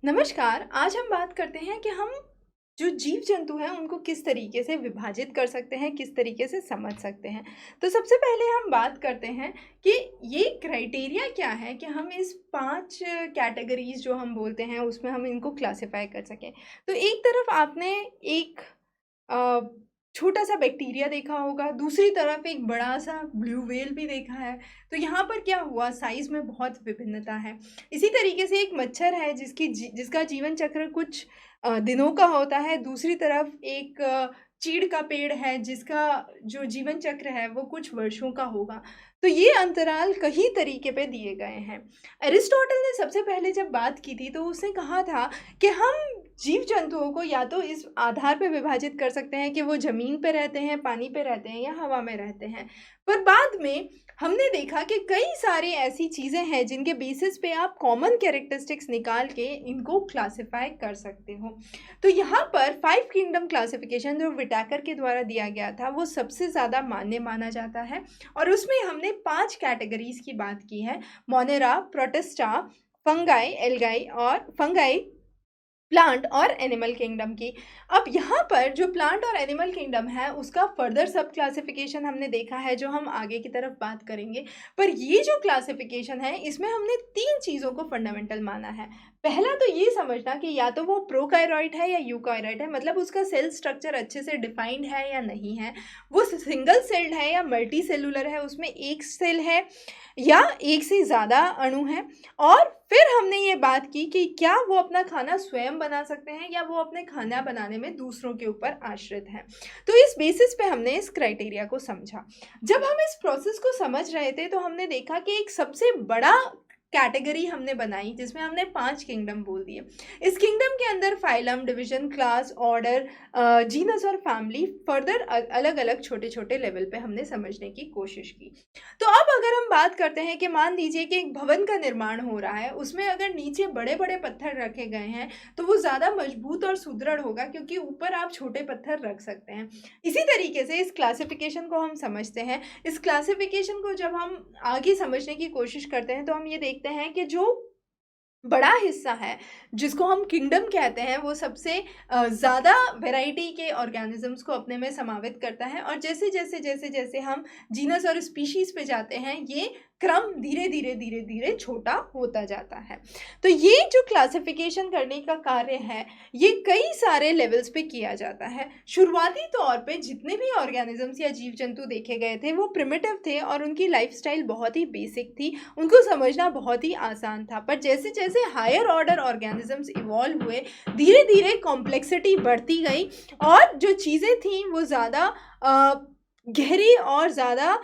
नमस्कार। आज हम बात करते हैं कि हम जो जीव जंतु हैं उनको किस तरीके से विभाजित कर सकते हैं, किस तरीके से समझ सकते हैं। तो सबसे पहले हम बात करते हैं कि ये क्राइटेरिया क्या है कि हम इस 5 कैटेगरीज़ जो हम बोलते हैं उसमें हम इनको क्लासिफ़ाई कर सकें। तो एक तरफ आपने एक अ, छोटा-सा बैक्टीरिया देखा होगा, दूसरी तरफ एक बड़ा-सा ब्लू व्हेल भी देखा है। तो यहाँ पर क्या हुआ, साइज़ में बहुत विभिन्नता है। इसी तरीके से एक मच्छर है जिसका जीवन चक्र कुछ दिनों का होता है, दूसरी तरफ एक चीड़ का पेड़ है जिसका जो जीवन चक्र है वो कुछ वर्षों का होगा। तो ये अंतराल कई तरीके पे दिए गए हैं। एरिस्टोटल ने सबसे पहले जब बात की थी तो उसने कहा था कि हम जीव जंतुओं को या तो इस आधार पे विभाजित कर सकते हैं कि वो ज़मीन पे रहते हैं, पानी पे रहते हैं या हवा में रहते हैं। पर बाद में हमने देखा कि कई सारी ऐसी चीज़ें हैं जिनके बेसिस पे आप कॉमन कैरेक्टरिस्टिक्स निकाल के इनको क्लासिफ़ाई कर सकते हो। तो यहाँ पर 5 किंगडम क्लासिफ़िकेशन जो व्हिटेकर के द्वारा दिया गया था, वो सबसे ज़्यादा मान्य माना जाता है और उसमें हमने 5 कैटेगरीज़ की बात की है। मोनेरा, प्रोटिस्टा, फंगाई, प्लांट और एनिमल किंगडम की। अब यहाँ पर जो प्लांट और एनिमल किंगडम है उसका फर्दर सब क्लासिफिकेशन हमने देखा है जो हम आगे की तरफ बात करेंगे। पर ये जो क्लासिफिकेशन है इसमें हमने 3 चीज़ों को फंडामेंटल माना है। पहला तो ये समझना कि या तो वो प्रोकायरॉइट है या यूकायरॉइट है, मतलब उसका सेल स्ट्रक्चर अच्छे से डिफाइंड है या नहीं है। वो सिंगल सेल्ड है या मल्टी सेलुलर है, उसमें एक सेल है या एक से ज़्यादा अणु हैं। और फिर हमने ये बात की कि क्या वो अपना खाना स्वयं बना सकते हैं या वो अपने खाना बनाने में दूसरों के ऊपर आश्रित हैं। तो इस बेसिस पे हमने इस क्राइटेरिया को समझा। जब हम इस प्रोसेस को समझ रहे थे तो हमने देखा कि एक सबसे बड़ा कैटेगरी हमने बनाई जिसमें हमने 5 किंगडम बोल दिए। इस किंगडम के अंदर phylum, division, class, order, genus और फैमिली फर्दर अलग-अलग छोटे-छोटे लेवल पे हमने समझने की कोशिश की। तो अब अगर हम बात करते हैं कि मान लीजिए कि एक भवन का निर्माण हो रहा है, उसमें अगर नीचे बड़े-बड़े पत्थर रखे गए हैं, तो वो ज़्यादा मजबूत और सुदृढ़ होगा क्योंकि ऊपर आप छोटे पत्थर रख सकते हैं। इसी तरीके से इस क्लासिफ़िकेशन को हम समझते हैं। इस क्लासिफ़िकेशन को जब हम आगे समझने की कोशिश करते हैं, तो हम ये देखते हैं कि जो बड़ा हिस्सा है, जिसको हम किंगडम कहते हैं, वो सबसे ज़्यादा वैरायटी के ऑर्गेनिज़म्स को अपने में समावित करता है और जैसे-जैसे हम जीनस और स्पीशीज़ पे जाते हैं, ये क्रम धीरे-धीरे छोटा होता जाता है। तो ये जो क्लासिफ़िकेशन करने का कार्य है, ये कई सारे लेवल्स पे किया जाता है। शुरुआती तौर पे जितने भी ऑर्गेनिज़म्स या जीव-जंतु देखे गए थे, वो प्रिमिटिव थे और उनकी लाइफ़स्टाइल बहुत ही बेसिक थी, उनको समझना बहुत ही आसान था। पर जैसे-जैसे हायर ऑर्डर ऑर्गेनिज़म्स इवॉल्व हुए, धीरे-धीरे कॉम्प्लेक्सिटी बढ़ती गई और जो चीज़ें थीं वो ज़्यादा अ, गहरी और ज़्यादा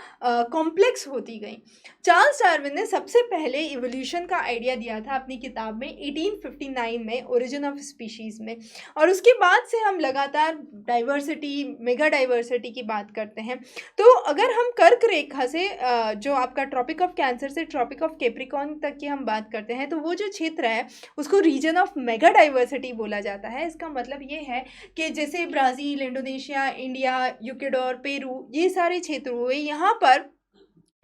कॉम्प्लेक्स होती गईं। चार्ल्स डार्विन ने सबसे पहले इवोल्यूशन का आइडिया दिया था अपनी किताब में 1859 में, ओरिजिन ऑफ स्पीशीज़ में। और उसके बाद से हम लगातार डाइवर्सिटी, मेगा डाइवर्सिटी की बात करते हैं। तो अगर हम कर्क रेखा से जो आपका ट्रॉपिक ऑफ कैंसर से ट्रॉपिक ऑफ कैप्रिकॉर्न तक की हम बात करते हैं, तो वो जो क्षेत्र है उसको रीजन ऑफ मेगा डाइवर्सिटी बोला जाता है। इसका मतलब ये है कि जैसे Brazil, Indonesia, India, Ecuador, Peru, ये सारे क्षेत्र हुए, यहाँ पर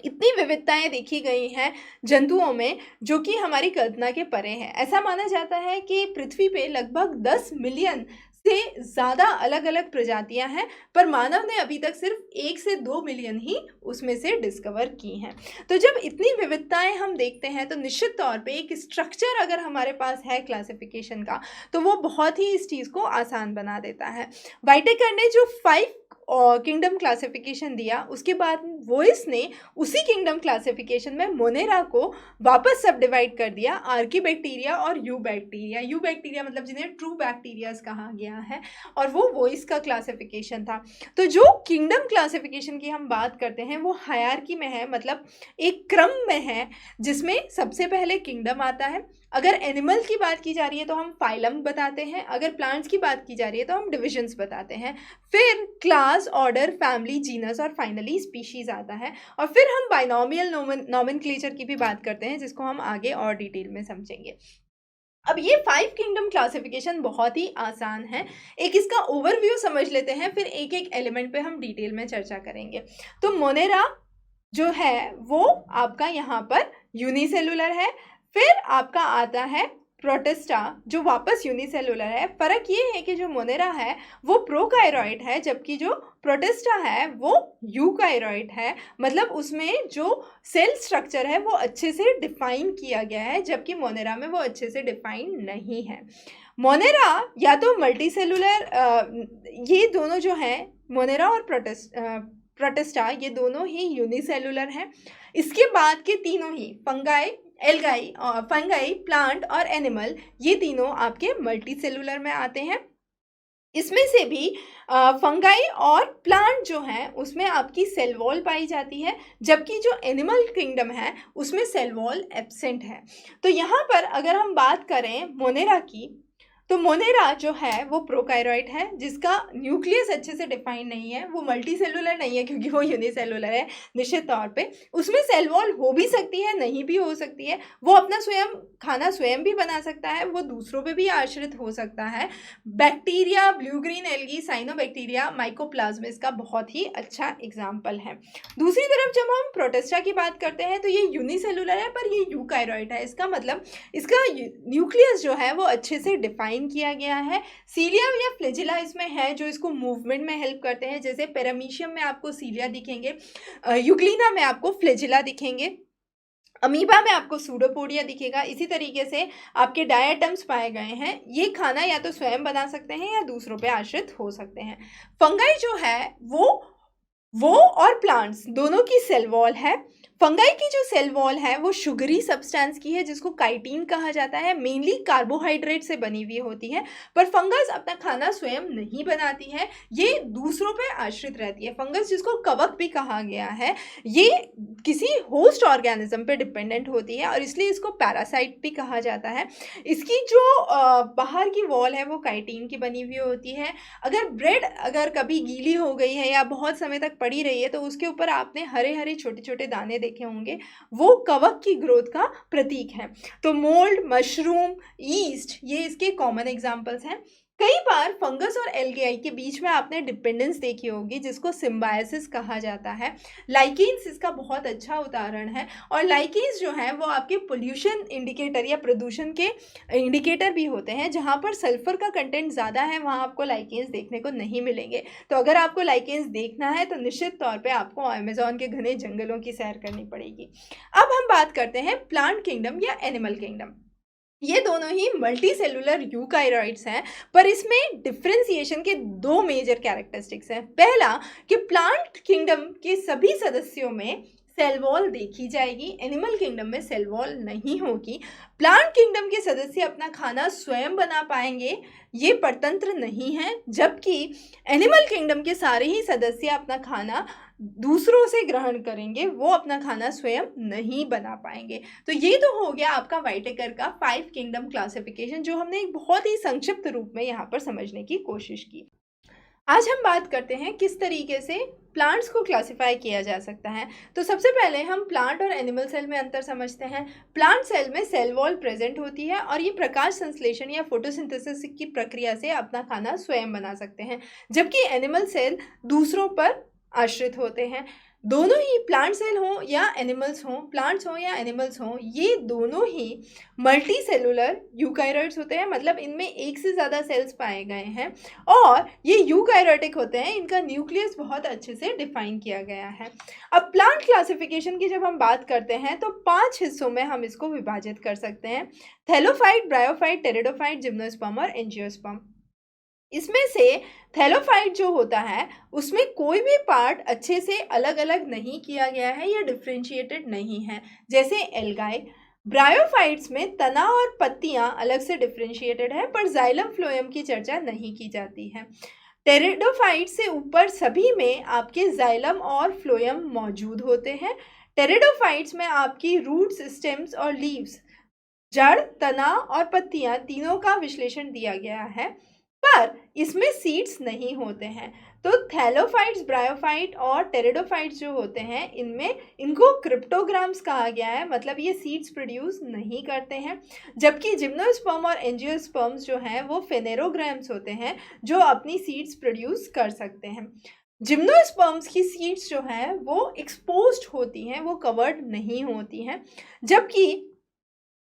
इतनी विविधताएँ देखी गई हैं जंतुओं में जो कि हमारी कल्पना के परे हैं। ऐसा माना जाता है कि पृथ्वी पे लगभग 10 मिलियन से ज़्यादा अलग-अलग प्रजातियाँ हैं, पर मानव ने अभी तक सिर्फ 1 से 2 मिलियन ही उसमें से डिस्कवर की हैं। तो जब इतनी विविधताएँ हम देखते हैं तो निश्चित तौर पे एक स्ट्रक्चर अगर हमारे पास है क्लासिफ़िकेशन का, तो वो बहुत ही इस चीज़ को आसान बना देता है। व्हाइटेकर ने जो 5 किंगडम क्लासिफ़िकेशन दिया, उसके बाद वोइस ने उसी किंगडम क्लासिफ़िकेशन में मोनेरा को वापस सब डिवाइड कर दिया, आर्कीबैक्टीरिया और यूबैक्टीरिया। यूबैक्टीरिया मतलब जिन्हें ट्रू बैक्टीरियाज़ कहा गया है और वो वोइस का क्लासिफ़िकेशन था। तो जो किंगडम क्लासिफ़िकेशन की हम बात करते हैं वो हायरार्की में है, मतलब एक क्रम में है जिसमें सबसे पहले किंगडम आता है। अगर एनिमल की बात की जा रही है तो हम फाइलम बताते हैं, अगर प्लांट्स की बात की जा रही है तो हम डिविजन्स बताते हैं। फिर क्लास, ऑर्डर, फैमिली, जीनस और फाइनली स्पीशीज़ आता है और फिर हम बाइनोमियल नोमेनक्लेचर की भी बात करते हैं जिसको हम आगे और डिटेल में समझेंगे। अब ये 5 किंगडम क्लासिफिकेशन बहुत ही आसान है। एक इसका ओवरव्यू समझ लेते हैं, फिर एक-एक एलिमेंट पे हम डिटेल में चर्चा करेंगे। तो मोनेरा जो है वो आपका यहाँ पर यूनिसेलुलर है। फिर आपका आता है प्रोटिस्टा जो वापस यूनिसेलुलर है। फ़र्क ये है कि जो मोनेरा है वो प्रोकायरॉइट है, जबकि जो प्रोटिस्टा है वो यूकायरॉइट है। मतलब उसमें जो सेल स्ट्रक्चर है वो अच्छे से डिफाइन किया गया है, जबकि मोनेरा में वो अच्छे से डिफाइन नहीं है। मोनेरा या तो मल्टीसेलुलर, ये दोनों जो हैं मोनेरा और प्रोटिस्टा ये दोनों ही यूनिसेलुलर हैं। इसके बाद के तीनों ही फंगाई, प्लांट और एनिमल, ये तीनों आपके मल्टीसेलुलर में आते हैं। इसमें से भी फंगाई और प्लांट जो हैं उसमें आपकी सेल वॉल पाई जाती है, जबकि जो एनिमल किंगडम है उसमें सेल वॉल एब्सेंट है। तो यहाँ पर अगर हम बात करें मोनेरा की, तो मोनेरा जो है वो प्रोकायरॉइट है, जिसका न्यूक्लियस अच्छे से डिफाइन नहीं है। वो मल्टीसेलुलर नहीं है क्योंकि वो यूनिसेलुलर है निश्चित तौर पे। उसमें सेल वॉल हो भी सकती है, नहीं भी हो सकती है। वो अपना खाना स्वयं भी बना सकता है, वो दूसरों पे भी आश्रित हो सकता है। Bacteria, blue green algae, cyanobacteria, mycoplasma इसका बहुत ही अच्छा एग्जाम्पल है। दूसरी तरफ जब हम प्रोटिस्टा की बात करते हैं तो ये यूनिसेलुलर है पर ये यूकायरॉइट है। इसका मतलब इसका न्यूक्लियस जो है वो अच्छे से डिफाइन किया गया है। सीलिया या फ्लैजिला इसमें है जो इसको मूवमेंट में हेल्प करते हैं। जैसे पैरामीशियम में आपको सीलिया दिखेंगे, यूग्लिना में आपको फ्लैजिला दिखेंगे, अमीबा में आपको सूडोपोडिया दिखेगा। इसी तरीके से आपके डायटम्स पाए गए हैं। ये खाना या तो स्वयं बना सकते हैं या दूसरों पे आश्रित हो सकते हैं। फंगाई जो है वो और प्लांट्स दोनों की सेल वॉल है। फंगाई की जो सेल वॉल है वो शुगरी सब्सटेंस की है, जिसको काइटिन कहा जाता है। मेनली कार्बोहाइड्रेट से बनी हुई होती है, पर फंगस अपना खाना स्वयं नहीं बनाती है, ये दूसरों पे आश्रित रहती है। फंगस जिसको कवक भी कहा गया है, ये किसी होस्ट ऑर्गेनिज्म पे डिपेंडेंट होती है और इसलिए इसको पैरासाइट भी कहा जाता है। इसकी जो बाहर की वॉल है वो काइटिन की बनी हुई होती है। अगर ब्रेड अगर कभी गीली हो गई है या बहुत समय तक पड़ी रही है तो उसके ऊपर आपने हरे हरे छोटे छोटे दाने देखे होंगे, वो कवक की ग्रोथ का प्रतीक है। तो मोल्ड, मशरूम, ईस्ट ये इसके कॉमन एग्जांपल्स हैं। कई बार फंगस और एल्गेई के बीच में आपने डिपेंडेंस देखी होगी, जिसको सिम्बायोसिस कहा जाता है। लाइकेन्स इसका बहुत अच्छा उदाहरण है। और लाइकेन्स जो है वो आपके पोल्यूशन इंडिकेटर या प्रदूषण के इंडिकेटर भी होते हैं। जहाँ पर सल्फर का कंटेंट ज़्यादा है वहाँ आपको लाइकेन्स देखने को नहीं मिलेंगे। तो अगर आपको लाइकेन्स देखना है तो निश्चित तौर पे आपको अमेज़न के घने जंगलों की सैर करनी पड़ेगी। अब हम बात करते हैं प्लांट किंगडम या एनिमल किंगडम। ये दोनों ही मल्टी सेलुलर यूकायरॉइड्स हैं, पर इसमें डिफ्रेंसिएशन के दो मेजर कैरेक्टरिस्टिक्स हैं। पहला कि प्लांट किंगडम के सभी सदस्यों में सेल वॉल देखी जाएगी, एनिमल किंगडम में सेल वॉल नहीं होगी। प्लांट किंगडम के सदस्य अपना खाना स्वयं बना पाएंगे, ये परतंत्र नहीं है, जबकि एनिमल किंगडम के सारे ही सदस्य अपना खाना दूसरों से ग्रहण करेंगे, वो अपना खाना स्वयं नहीं बना पाएंगे। तो ये तो हो गया आपका व्हाइटेकर का 5 किंगडम क्लासिफिकेशन, जो हमने एक बहुत ही संक्षिप्त रूप में यहाँ पर समझने की कोशिश की। आज हम बात करते हैं किस तरीके से प्लांट्स को क्लासिफाई किया जा सकता है। तो सबसे पहले हम प्लांट और एनिमल सेल में अंतर समझते हैं। प्लांट सेल में सेल वॉल प्रेजेंट होती है और ये प्रकाश संश्लेषण या फोटोसिंथेसिस की प्रक्रिया से अपना खाना स्वयं बना सकते हैं, जबकि एनिमल सेल दूसरों पर आश्रित होते हैं। दोनों ही प्लांट सेल हों या एनिमल्स हों, प्लांट्स हों या एनिमल्स हों, ये दोनों ही मल्टी सेलुलर यूकायरॉइड्स होते हैं। मतलब इनमें एक से ज़्यादा सेल्स पाए गए हैं और ये यूकायरोटिक होते हैं। इनका न्यूक्लियस बहुत अच्छे से डिफाइन किया गया है। अब प्लांट क्लासिफिकेशन की जब हम बात करते हैं तो 5 हिस्सों में हम इसको विभाजित कर सकते हैं: थैलोफाइट, ब्रायोफाइट, टेरिडोफाइट, जिम्नोस्पर्म और एंजियोस्पर्म। इसमें से थैलोफाइट जो होता है उसमें कोई भी पार्ट अच्छे से अलग अलग नहीं किया गया है या डिफ्रेंशिएटेड नहीं है, जैसे एल्गाई। ब्रायोफाइट्स में तना और पत्तियां अलग से डिफ्रेंशिएटेड है, पर जाइलम फ्लोएम की चर्चा नहीं की जाती है। टेरिडोफाइट से ऊपर सभी में आपके जाइलम और फ्लोएम मौजूद होते हैं। टेरिडोफाइट्स में आपकी रूट्स, स्टेम्स और लीव्स, जड़, तना और पत्तियां तीनों का विश्लेषण दिया गया है, पर इसमें सीड्स नहीं होते हैं। तो थैलोफाइट्स, ब्रायोफाइट और टेरिडोफाइट्स जो होते हैं इनको क्रिप्टोग्राम्स कहा गया है, मतलब ये सीड्स प्रोड्यूस नहीं करते हैं। जबकि जिम्नोस्पर्म और एंजियोस्पर्म्स जो हैं वो फेनेरोग्राम्स होते हैं जो अपनी सीड्स प्रोड्यूस कर सकते हैं। जिम्नोस्पर्म्स की सीड्स जो हैं वो एक्सपोज्ड होती हैं, वो कवर्ड नहीं होती हैं, जबकि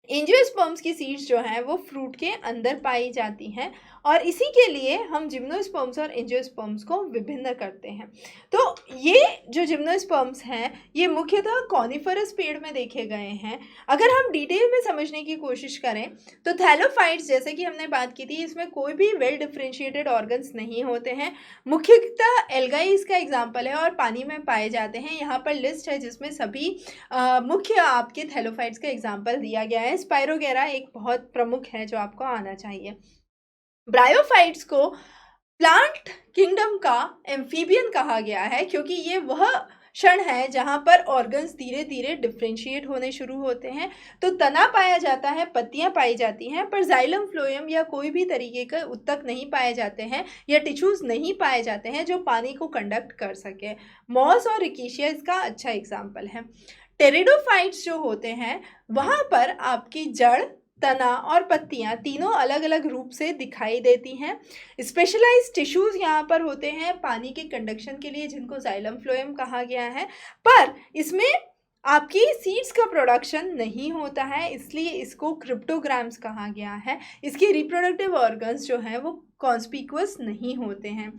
एंजियोस्पर्म्स की सीड्स जो हैं वो फ्रूट के अंदर पाई जाती हैं और इसी के लिए हम जिम्नोस्पर्म्स और एंजियोस्पर्म्स को विभिन्न करते हैं। तो ये जो जिम्नोस्पर्म्स हैं ये मुख्यतः कॉनिफरस पेड़ में देखे गए हैं। अगर हम डिटेल में समझने की कोशिश करें तो थैलोफाइट्स, जैसे कि हमने बात की थी, इसमें कोई भी वेल डिफरेंशिएटेड ऑर्गन्स नहीं होते हैं। मुख्यतः एल्गाई इसका एग्जाम्पल है और पानी में पाए जाते हैं। यहाँ पर लिस्ट है जिसमें सभी मुख्य आपके थैलोफाइट्स का एग्जाम्पल दिया गया है। स्पाइरोगेरा एक बहुत प्रमुख है जो आपको आना चाहिए। ब्रायोफाइट्स को प्लांट किंगडम का एम्फीबियन कहा गया है क्योंकि ये वह क्षण है जहाँ पर ऑर्गन्स धीरे धीरे डिफ्रेंशिएट होने शुरू होते हैं। तो तना पाया जाता है, पत्तियां पाई जाती हैं, पर जाइलम फ्लोएम या कोई भी तरीके के उत्तक नहीं पाए जाते हैं या टिश्यूज नहीं पाए जाते हैं जो पानी को कंडक्ट कर सके। मॉस और रिकेशिया इसका अच्छा एग्जाम्पल है। टेरिडोफाइट्स जो होते हैं वहाँ पर आपकी जड़, तना और पत्तियां तीनों अलग अलग रूप से दिखाई देती हैं। स्पेशलाइज्ड टिश्यूज यहाँ पर होते हैं पानी के कंडक्शन के लिए जिनको जाइलम फ्लोएम कहा गया है, पर इसमें आपकी सीड्स का प्रोडक्शन नहीं होता है, इसलिए इसको क्रिप्टोग्राम्स कहा गया है। इसके रिप्रोडक्टिव ऑर्गन्स जो हैं वो कॉन्स्पिक्यूअस नहीं होते हैं।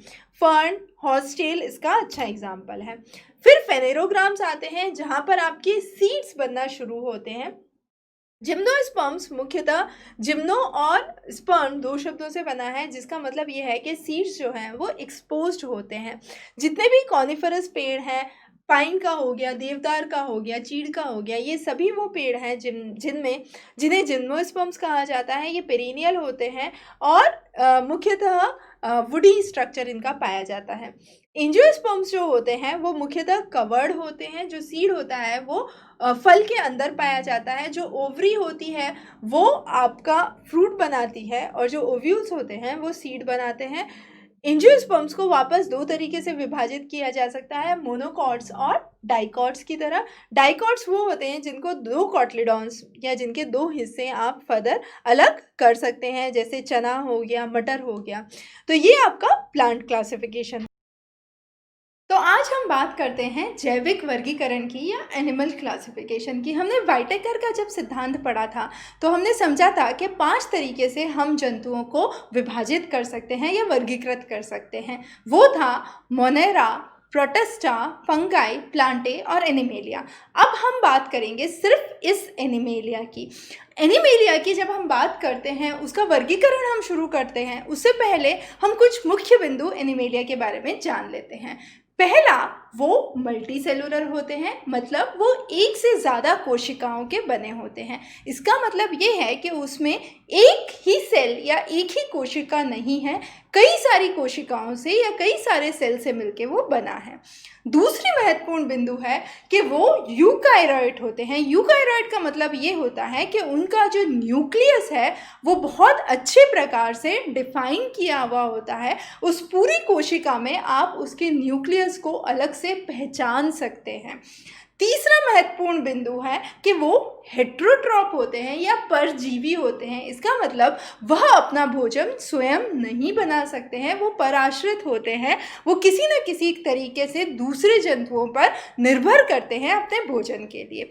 फर्न, हॉर्सटेल इसका अच्छा एग्जाम्पल है। फिर फेनेरोग्राम्स आते हैं जहाँ पर आपके सीड्स बनना शुरू होते हैं। जिम्नोस्पर्म्स मुख्यतः जिम्नो और स्पर्म दो शब्दों से बना है, जिसका मतलब ये है कि सीड्स जो हैं वो एक्सपोज्ड होते हैं। जितने भी कॉनिफरस पेड़ हैं, पाइन का हो गया, देवदार का हो गया, चीड़ का हो गया, ये सभी वो पेड़ हैं जिन्हें जिम्नोस्पर्म्स कहा जाता है। ये पेरिनियल होते हैं और मुख्यतः वुडी स्ट्रक्चर इनका पाया जाता है। एंजियोस्पर्म्स जो होते हैं वो मुख्यतः कवर्ड होते हैं। जो सीड होता है वो फल के अंदर पाया जाता है। जो ओवरी होती है वो आपका फ्रूट बनाती है और जो ओव्यूल्स होते हैं वो सीड बनाते हैं। एंजियोस्पर्म्स को वापस दो तरीके से विभाजित किया जा सकता है, मोनोकॉट्स और डाइकॉट्स की तरह। डाइकॉट्स वो होते हैं जिनको दो कॉटलिडॉन्स या जिनके दो हिस्से आप फर्दर अलग कर सकते हैं, जैसे चना हो गया, मटर हो गया। तो ये आपका प्लांट क्लासिफिकेशन। तो आज हम बात करते हैं जैविक वर्गीकरण की या एनिमल क्लासिफिकेशन की। हमने वाइटेकर का जब सिद्धांत पढ़ा था तो हमने समझा था कि 5 तरीके से हम जंतुओं को विभाजित कर सकते हैं या वर्गीकृत कर सकते हैं। वो था मोनेरा, प्रोटिस्टा, फंगाई, प्लांटे और एनिमेलिया। अब हम बात करेंगे सिर्फ इस एनिमेलिया की। एनिमेलिया की जब हम बात करते हैं, उसका वर्गीकरण हम शुरू करते हैं, उससे पहले हम कुछ मुख्य बिंदु एनिमेलिया के बारे में जान लेते हैं। पहला, वो मल्टी सेलुलर होते हैं, मतलब वो एक से ज़्यादा कोशिकाओं के बने होते हैं। इसका मतलब ये है कि उसमें एक ही सेल या एक ही कोशिका नहीं है, कई सारी कोशिकाओं से या कई सारे सेल से मिलके वो बना है। दूसरी महत्वपूर्ण बिंदु है कि वो यूकारियोट होते हैं। यूकारियोट का मतलब ये होता है कि उनका जो न्यूक्लियस है वो बहुत अच्छे प्रकार से डिफाइन किया हुआ होता है। उस पूरी कोशिका में आप उसके न्यूक्लियस को अलग से पहचान सकते हैं। तीसरा महत्वपूर्ण बिंदु है कि वो हेट्रोट्रॉप होते हैं या परजीवी होते हैं। इसका मतलब वह अपना भोजन स्वयं नहीं बना सकते हैं, वो पराश्रित होते हैं। वो किसी न किसी तरीके से दूसरे जंतुओं पर निर्भर करते हैं अपने भोजन के लिए।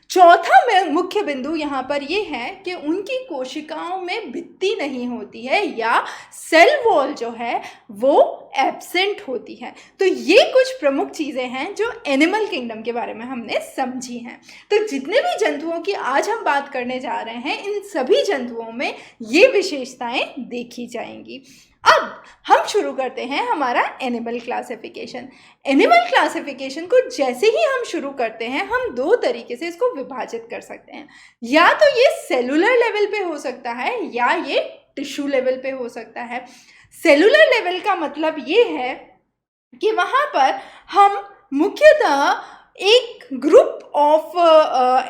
चौथा मुख्य बिंदु यहाँ पर ये है कि उनकी कोशिकाओं में भित्ति नहीं होती है या सेल वॉल जो है वो एब्सेंट होती है। तो ये कुछ प्रमुख चीज़ें हैं जो एनिमल किंगडम के बारे में हमने समझी हैं। तो जितने भी जंतुओं की आज हम बात करने जा रहे हैं, इन सभी जंतुओं में ये विशेषताएं देखी जाएंगी। अब हम शुरू करते हैं हमारा एनिमल क्लासिफिकेशन। एनिमल क्लासिफिकेशन को जैसे ही हम शुरू करते हैं, हम दो तरीके से इसको विभाजित कर सकते हैं। या तो ये सेलुलर लेवल पे हो सकता है या ये टिश्यू लेवल पे हो सकता है। सेलुलर लेवल का मतलब ये है कि वहाँ पर हम मुख्यतः एक ग्रुप ऑफ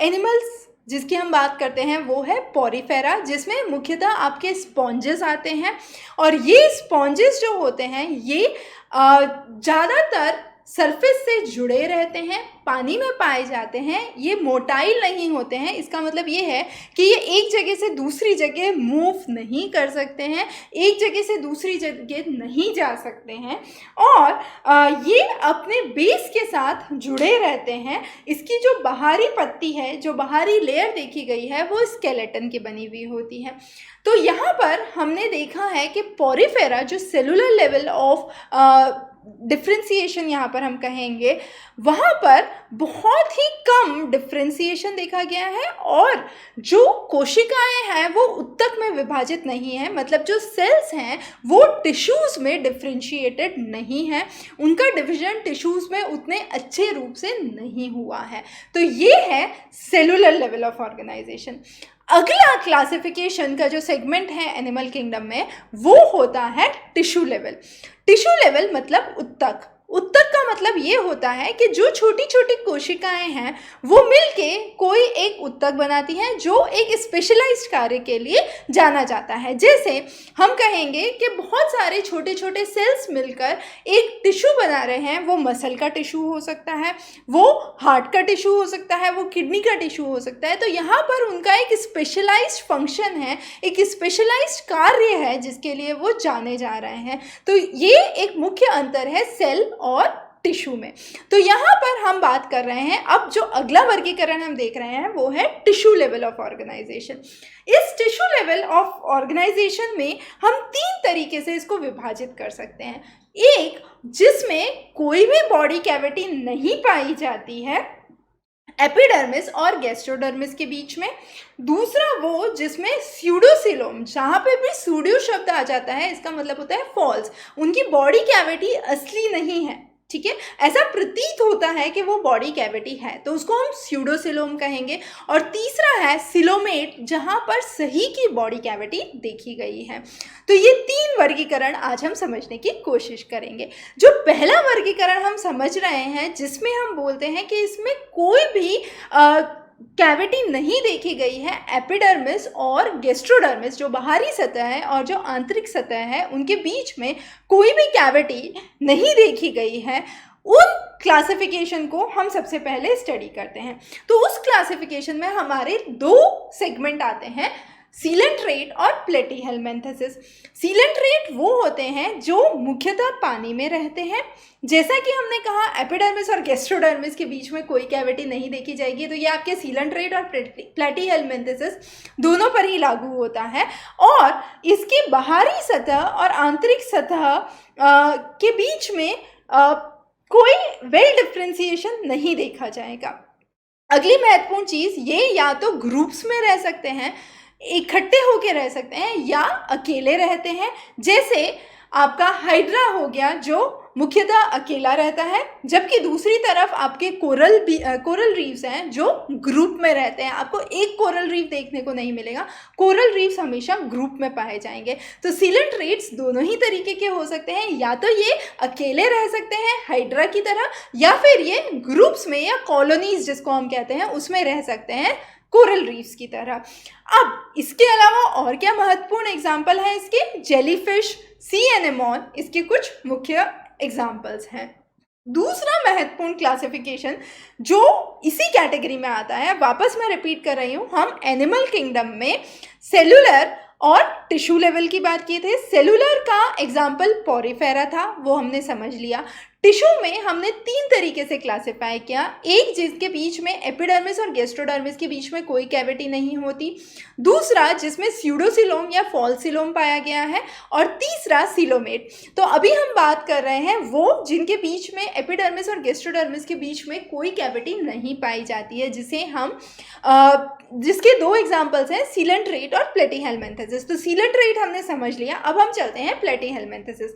एनिमल्स जिसकी हम बात करते हैं वो है पॉरीफेरा, जिसमें मुख्यतः आपके स्पॉन्जेस आते हैं। और ये स्पॉन्जेस जो होते हैं ये ज़्यादातर सरफेस से जुड़े रहते हैं, पानी में पाए जाते हैं, ये मोटाइल नहीं होते हैं। इसका मतलब ये है कि ये एक जगह से दूसरी जगह मूव नहीं कर सकते हैं, एक जगह से दूसरी जगह नहीं जा सकते हैं, और ये अपने बेस के साथ जुड़े रहते हैं। इसकी जो बाहरी पत्ती है, जो बाहरी लेयर देखी गई है, वो स्केलेटन की बनी हुई होती है। तो यहाँ पर हमने देखा है कि पोरिफेरा जो सेलुलर लेवल ऑफ डिफ्रेंसिएशन यहाँ पर हम कहेंगे, वहाँ पर बहुत ही कम डिफ्रेंसिएशन देखा गया है, और जो कोशिकाएं हैं वो उत्तक में विभाजित नहीं है, मतलब जो सेल्स हैं वो टिश्यूज़ में डिफ्रेंशिएटेड नहीं है, उनका डिवीजन टिश्यूज़ में उतने अच्छे रूप से नहीं हुआ है। तो ये है सेलुलर लेवल ऑफ ऑर्गेनाइजेशन। अगला क्लासिफिकेशन का जो सेगमेंट है एनिमल किंगडम में, वो होता है टिश्यू लेवल। टिश्यू लेवल मतलब उत्तक। उत्तक का मतलब ये होता है कि जो छोटी छोटी कोशिकाएं हैं वो मिलके कोई एक उत्तक बनाती हैं जो एक स्पेशलाइज्ड कार्य के लिए जाना जाता है। जैसे हम कहेंगे कि बहुत सारे छोटे छोटे सेल्स मिलकर एक टिश्यू बना रहे हैं, वो मसल का टिश्यू हो सकता है, वो हार्ट का टिश्यू हो सकता है, वो किडनी का टिश्यू हो सकता है। तो यहाँ पर उनका एक स्पेशलाइज्ड फंक्शन है, एक स्पेशलाइज्ड कार्य है जिसके लिए वो जाने जा रहे हैं। तो ये एक मुख्य अंतर है सेल और टिश्यू में। तो यहाँ पर हम बात कर रहे हैं, अब जो अगला वर्गीकरण हम देख रहे हैं वो है टिश्यू लेवल ऑफ ऑर्गेनाइजेशन। इस टिश्यू लेवल ऑफ ऑर्गेनाइजेशन में हम 3 तरीके से इसको विभाजित कर सकते हैं। एक, जिसमें कोई भी बॉडी कैविटी नहीं पाई जाती है एपिडर्मिस और गैस्ट्रोडर्मिस के बीच में। दूसरा, वो जिसमें स्यूडोसिलोम, जहाँ पे भी सूडो शब्द आ जाता है इसका मतलब होता है फॉल्स, उनकी बॉडी कैविटी असली नहीं है, ठीक है, ऐसा प्रतीत होता है कि वो बॉडी कैविटी है, तो उसको हम स्यूडोसिलोम कहेंगे। और तीसरा है सिलोमेट, जहाँ पर सही की बॉडी कैविटी देखी गई है। तो ये 3 वर्गीकरण आज हम समझने की कोशिश करेंगे। जो पहला वर्गीकरण हम समझ रहे हैं, जिसमें हम बोलते हैं कि इसमें कोई भी कैविटी नहीं देखी गई है, एपिडर्मिस और गैस्ट्रोडर्मिस जो बाहरी सतह है और जो आंतरिक सतह है उनके बीच में कोई भी कैविटी नहीं देखी गई है, उन क्लासिफिकेशन को हम सबसे पहले स्टडी करते हैं। तो उस क्लासिफिकेशन में हमारे 2 सेगमेंट आते हैं, सीलेंट्रेट और प्लेटीहेल्मिन्थेसिस। सीलेंट्रेट वो होते हैं जो मुख्यतः पानी में रहते हैं। जैसा कि हमने कहा एपिडर्मिस और गैस्ट्रोडर्मिस के बीच में कोई कैविटी नहीं देखी जाएगी, तो ये आपके सीलेंट्रेट और प्लेटीहेल्मिन्थेसिस दोनों पर ही लागू होता है। और इसकी बाहरी सतह और आंतरिक सतह के बीच में कोई वेल डिफ्रेंसिएशन नहीं देखा जाएगा। अगली महत्वपूर्ण चीज़, ये या तो ग्रुप्स में रह सकते हैं, इकट्ठे होके रह सकते हैं, या अकेले रहते हैं। जैसे आपका हाइड्रा हो गया जो मुख्यतः अकेला रहता है, जबकि दूसरी तरफ आपके कोरल रीफ्स हैं जो ग्रुप में रहते हैं। आपको एक कोरल रीफ देखने को नहीं मिलेगा, कोरल रीफ्स हमेशा ग्रुप में पाए जाएंगे। तो सीलेंट्रेट्स दोनों ही तरीके के हो सकते हैं, या तो ये अकेले रह सकते हैं हाइड्रा की तरह, या फिर ये ग्रुप्स में या कॉलोनीज जिसको हम कहते हैं उसमें रह सकते हैं कोरल रीफ्स की तरह। अब इसके अलावा और क्या महत्वपूर्ण एग्जाम्पल है इसके, जेलीफिश, सी एनेमोन इसके कुछ मुख्य एग्जाम्पल्स हैं। दूसरा महत्वपूर्ण क्लासिफिकेशन जो इसी कैटेगरी में आता है, वापस मैं रिपीट कर रही हूँ, हम एनिमल किंगडम में सेलुलर और टिश्यू लेवल की बात किए थे। सेलुलर का एग्जाम्पल पोरिफेरा था, वो हमने समझ लिया। टिश्यू में हमने 3 तरीके से क्लासिफाई किया, एक जिसके बीच में एपिडर्मिस और गैस्ट्रोडर्मिस के बीच में कोई कैविटी नहीं होती, दूसरा जिसमें स्यूडोसिलोम या फॉल्सिलोम पाया गया है, और तीसरा सिलोमेट। तो अभी हम बात कर रहे हैं वो जिनके बीच में एपिडर्मिस और गैस्ट्रोडर्मिस के बीच में कोई कैविटी नहीं पाई जाती है, जिसे हम जिसके 2 एग्जाम्पल्स हैं सीलेंट्रेट और प्लेटीहेल्मिन्थेसिस। तो सीलेंट्रेट हमने समझ लिया, अब हम चलते हैं प्लेटीहेल्मिन्थेसिस।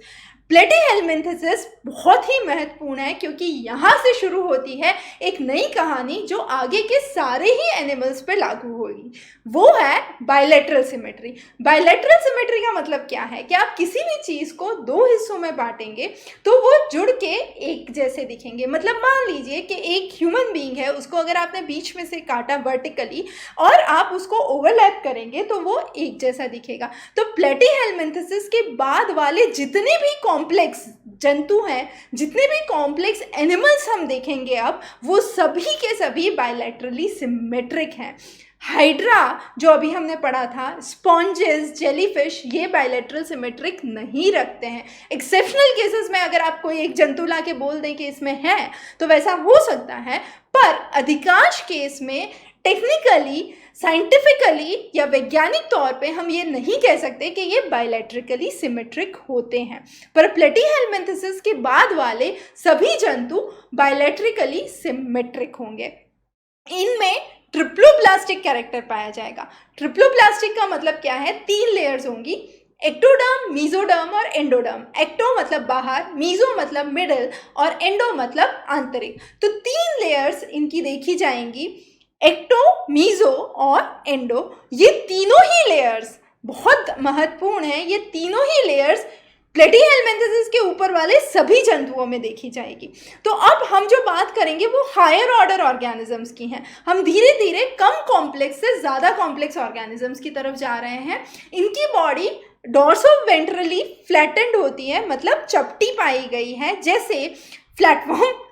प्लेटीहेल्मिन्थेसिस बहुत ही महत्वपूर्ण है क्योंकि यहाँ से शुरू होती है एक नई कहानी जो आगे के सारे ही एनिमल्स पे लागू होगी, वो है बायलैटरल सिमेट्री। बायलैटरल सिमेट्री का मतलब क्या है कि आप किसी भी चीज़ को 2 हिस्सों में बांटेंगे तो वो जुड़ के एक जैसे दिखेंगे। मतलब मान लीजिए कि एक ह्यूमन बीइंग है, उसको अगर आपने बीच में से काटा वर्टिकली और आप उसको ओवरलैप करेंगे तो वो एक जैसा दिखेगा। तो प्लेटीहेल्मिन्थेसिस के बाद वाले जितने भी कॉम्प्लेक्स जंतु हैं, जितने भी कॉम्प्लेक्स एनिमल्स हम देखेंगे अब, वो सभी के सभी बायलैटरली सिमेट्रिक हैं। हाइड्रा जो अभी हमने पढ़ा था, स्पॉन्जेस, जेलीफिश, ये बायलैटरल सिमेट्रिक नहीं रखते हैं। एक्सेप्शनल केसेस में अगर आप कोई एक जंतु ला के बोल दें कि इसमें है तो वैसा हो सकता है, पर अधिकांश केस में टेक्निकली, साइंटिफिकली या वैज्ञानिक तौर पे हम ये नहीं कह सकते कि ये बायलैटरिकली सिमेट्रिक होते हैं। पर प्लेटीहेल्मिन्थेसिस के बाद वाले सभी जंतु बायलैटरिकली सिमेट्रिक होंगे। इनमें ट्रिप्लोब्लास्टिक कैरेक्टर पाया जाएगा। ट्रिप्लोब्लास्टिक का मतलब क्या है? 3 लेयर्स होंगी, एक्टोडर्म, मीजोडर्म और एंडोडर्म। एक्टो मतलब बाहर, मीजो मतलब मिडल और एंडो मतलब आंतरिक। तो 3 लेयर्स इनकी देखी जाएंगी, एक्टो, मीजो और एंडो। ये तीनों ही लेयर्स बहुत महत्वपूर्ण हैं। ये तीनों ही लेयर्स प्लेटीहेल्मिन्थेसिस के ऊपर वाले सभी जंतुओं में देखी जाएगी। तो अब हम जो बात करेंगे वो हायर ऑर्डर ऑर्गेनिजम्स की हैं। हम धीरे धीरे कम कॉम्प्लेक्स से ज़्यादा कॉम्प्लेक्स ऑर्गेनिजम्स की तरफ जा रहे हैं। इनकी बॉडी डॉर्सोवेंट्रली फ्लैटेंड होती है, मतलब चपटी पाई गई है, जैसे फ्लैटवर्म,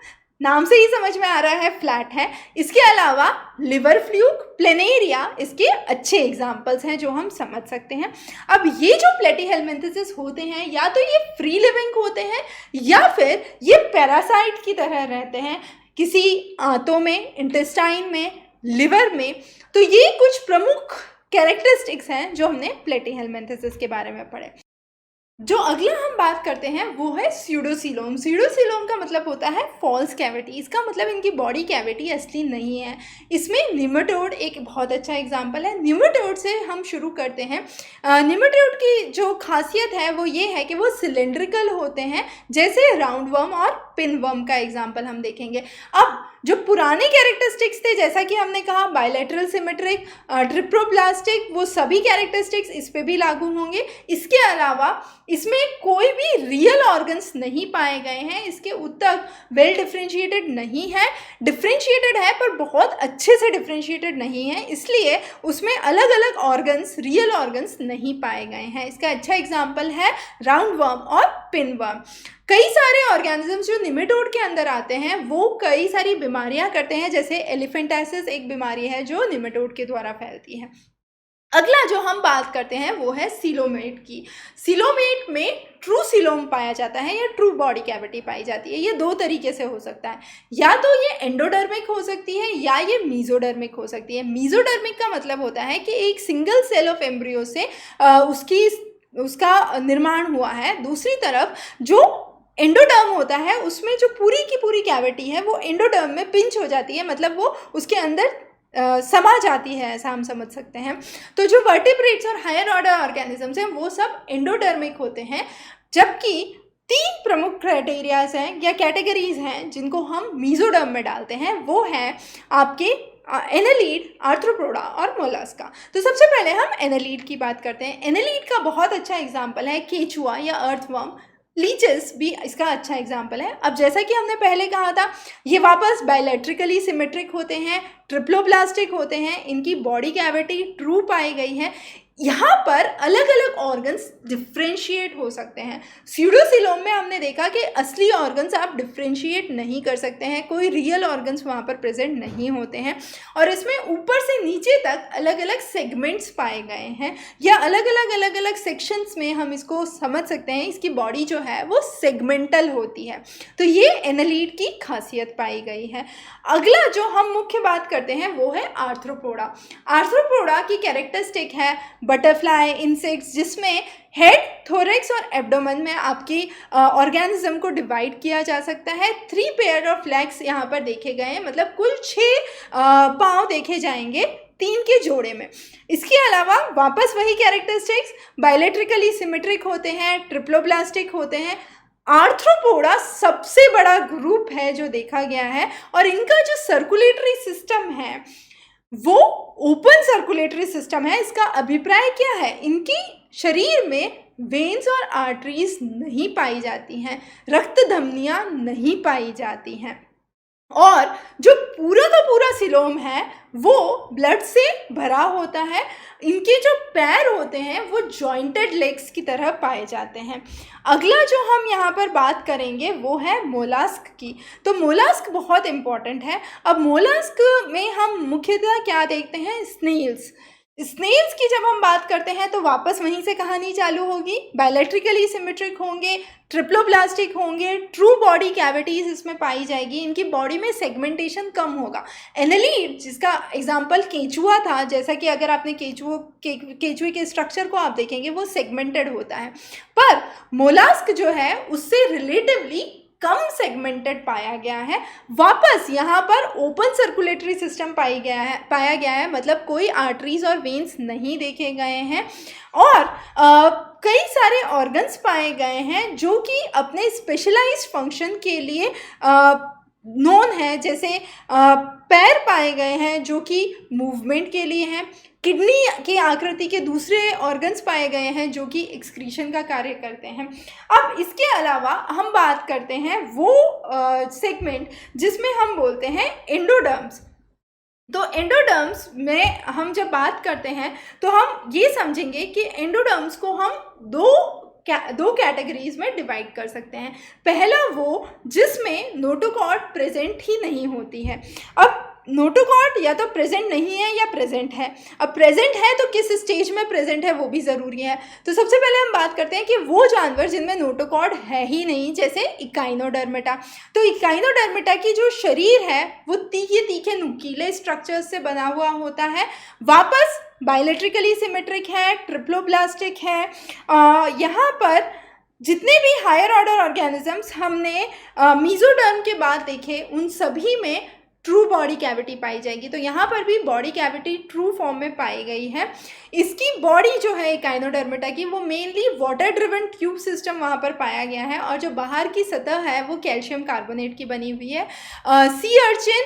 नाम से ही समझ में आ रहा है फ्लैट है। इसके अलावा लिवर फ्लूक, प्लेनेरिया इसके अच्छे एग्जाम्पल्स हैं जो हम समझ सकते हैं। अब ये जो प्लेटीहेल्मिन्थेसिस होते हैं, या तो ये फ्री लिविंग होते हैं या फिर ये पैरासाइट की तरह रहते हैं किसी आंतों में, इंटेस्टाइन में, लिवर में। तो ये कुछ प्रमुख कैरेक्टरिस्टिक्स हैं जो हमने प्लेटीहेल्मिन्थेसिस के बारे में पढ़े। जो अगला हम बात करते हैं वो है स्यूडोसीलोम। स्यूडोसीलोम का मतलब होता है फॉल्स कैविटी। इसका मतलब इनकी बॉडी कैविटी असली नहीं है। इसमें निमेटोड एक बहुत अच्छा एग्जांपल है। निमेटोड से हम शुरू करते हैं। निमेटोड की जो खासियत है वो ये है कि वो सिलेंड्रिकल होते हैं, जैसे राउंड वर्म और पिन वर्म का एग्जाम्पल हम देखेंगे। अब जो पुराने कैरेक्टरिस्टिक्स थे, जैसा कि हमने कहा बायलैटरल सिमेट्रिक, ट्रिप्लोब्लास्टिक, वो सभी कैरेक्टरिस्टिक्स इस पे भी लागू होंगे। इसके अलावा इसमें कोई भी रियल ऑर्गन्स नहीं पाए गए हैं। इसके उत्तक वेल डिफ्रेंशिएटेड नहीं है, डिफ्रेंशिएटेड है पर बहुत अच्छे से डिफ्रेंशिएटेड नहीं है, इसलिए उसमें अलग अलग ऑर्गन्स, रियल ऑर्गन्स नहीं पाए गए हैं। इसका अच्छा एग्जाम्पल है राउंड वर्म और पिन वर्म। कई सारे ऑर्गेनिजम्स जो निमेटोड के अंदर आते हैं वो कई सारी बीमारियां करते हैं, जैसे एलिफेंटाइसिस एक बीमारी है जो निमेटोड के द्वारा फैलती है। अगला जो हम बात करते हैं वो है सीलोमेट की। सीलोमेट में ट्रू सीलोम पाया जाता है या ट्रू बॉडी कैविटी पाई जाती है। ये 2 तरीके से हो सकता है, या तो ये एंडोडर्मिक हो सकती है या ये मीजोडर्मिक हो सकती है। मीजोडर्मिक का मतलब होता है कि एक सिंगल सेल ऑफ एम्ब्रियो से उसका निर्माण हुआ है। दूसरी तरफ जो एंडोडर्म होता है उसमें जो पूरी की पूरी कैविटी है वो एंडोडर्म में पिंच हो जाती है, मतलब वो उसके अंदर समा जाती है, ऐसा हम समझ सकते हैं। तो जो वर्टिब्रेट्स और हायर ऑर्डर ऑर्गेनिजम्स हैं वो सब एंडोडर्मिक होते हैं, जबकि 3 प्रमुख क्राइटेरियाज हैं या कैटेगरीज हैं जिनको हम मीजोडर्म में डालते हैं। वो है आपके एनालीड, आर्थ्रोपोडा और मोलस्का। तो सबसे पहले हम एनालीड की बात करते हैं। एनालीड का बहुत अच्छा एग्जाम्पल है केचुआ या अर्थवर्म। लीचेस भी इसका अच्छा एग्जाम्पल है। अब जैसा कि हमने पहले कहा था, ये वापस बायलैटरिकली सिमेट्रिक होते हैं, ट्रिप्लोब्लास्टिक होते हैं, इनकी बॉडी कैविटी ट्रू पाई गई है। यहाँ पर अलग अलग ऑर्गन्स डिफ्रेंशिएट हो सकते हैं। स्यूडोसीलोम में हमने देखा कि असली ऑर्गन्स आप डिफ्रेंशिएट नहीं कर सकते हैं, कोई रियल ऑर्गन्स वहाँ पर प्रेजेंट नहीं होते हैं, और इसमें ऊपर से नीचे तक अलग अलग सेगमेंट्स पाए गए हैं, या अलग अलग सेक्शंस में हम इसको समझ सकते हैं। इसकी बॉडी जो है वो सेगमेंटल होती है। तो ये एनालीड की खासियत पाई गई है। अगला जो हम मुख्य बात करते हैं वो है आर्थ्रोपोडा। आर्थ्रोपोडा की कैरेक्टरिस्टिक है बटरफ्लाई, इंसेक्ट्स, जिसमें हेड, थोरेक्स और एब्डोमेन में आपकी ऑर्गेनिज्म को डिवाइड किया जा सकता है। 3 पेयर ऑफ लेग्स यहाँ पर देखे गए हैं, मतलब कुल 6 पाँव देखे जाएंगे 3 के जोड़े में। इसके अलावा वापस वही कैरेक्टरिस्टिक्स, बायलैटरिकली सिमेट्रिक होते हैं, ट्रिप्लोब्लास्टिक होते हैं। आर्थ्रोपोडा सबसे बड़ा ग्रुप है जो देखा गया है, और इनका जो सर्कुलेटरी सिस्टम है वो ओपन सर्कुलेटरी सिस्टम है। इसका अभिप्राय क्या है? इनकी शरीर में वेन्स और आर्टरीज नहीं पाई जाती हैं, रक्त धमनियाँ नहीं पाई जाती हैं, और जो पूरा का पूरा सिलोम है वो ब्लड से भरा होता है। इनके जो पैर होते हैं वो जॉइंटेड लेग्स की तरह पाए जाते हैं। अगला जो हम यहाँ पर बात करेंगे वो है मोलास्क की। तो मोलास्क बहुत इम्पॉर्टेंट है। अब मोलास्क में हम मुख्यतः क्या देखते हैं, स्नेल्स। स्नेल्स की जब हम बात करते हैं तो वापस वहीं से कहानी चालू होगी। बायलैट्रिकली सिमेट्रिक होंगे, ट्रिप्लोप्लास्टिक होंगे, ट्रू बॉडी कैविटीज़ इसमें पाई जाएगी। इनकी बॉडी में सेगमेंटेशन कम होगा। एनालीड जिसका एग्जांपल केंचुआ था, जैसा कि अगर आपने केंचुए के स्ट्रक्चर को आप देखेंगे वो सेगमेंटेड होता है, पर मोलास्क जो है उससे रिलेटिवली कम सेगमेंटेड पाया गया है। वापस यहाँ पर ओपन सर्कुलेटरी सिस्टम पाया गया है, मतलब कोई आर्टरीज और वेन्स नहीं देखे गए हैं। और कई सारे ऑर्गन्स पाए गए हैं जो कि अपने स्पेशलाइज्ड फंक्शन के लिए नोन है। जैसे पैर पाए गए हैं जो कि मूवमेंट के लिए हैं। किडनी की आकृति के दूसरे ऑर्गन्स पाए गए हैं जो कि एक्सक्रीशन का कार्य करते हैं। अब इसके अलावा हम बात करते हैं वो सेगमेंट जिसमें हम बोलते हैं एंडोडर्म्स। तो एंडोडर्म्स में हम जब बात करते हैं तो हम ये समझेंगे कि एंडोडर्म्स को हम दो कैटेगरीज में डिवाइड कर सकते हैं। पहला वो जिसमें नोटोकॉर्ड प्रेजेंट ही नहीं होती है। अब नोटोकॉर्ड या तो प्रेजेंट नहीं है या प्रेजेंट है। अब प्रेजेंट है तो किस स्टेज में प्रेजेंट है वो भी ज़रूरी है। तो सबसे पहले हम बात करते हैं कि वो जानवर जिनमें नोटोकॉर्ड है ही नहीं, जैसे इकाइनोडर्मेटा। तो इकाइनोडर्मेटा की जो शरीर है वो तीखे नुकीले स्ट्रक्चर्स से बना हुआ होता है। वापस बायलैट्रिकली सिमेट्रिक है, ट्रिप्लोप्लास्टिक है। यहाँ पर जितने भी हायर ऑर्डर ऑर्गेनिजम्स हमने मीजोडर्म के बाद देखे उन सभी में ट्रू बॉडी कैविटी पाई जाएगी। तो यहाँ पर भी बॉडी कैविटी ट्रू फॉर्म में पाई गई है। इसकी बॉडी जो है इकाइनोडर्मेटा की वो mainly water driven tube system वहाँ पर पाया गया है, और जो बाहर की सतह है वो कैल्शियम कार्बोनेट की बनी हुई है। सी अर्चिन,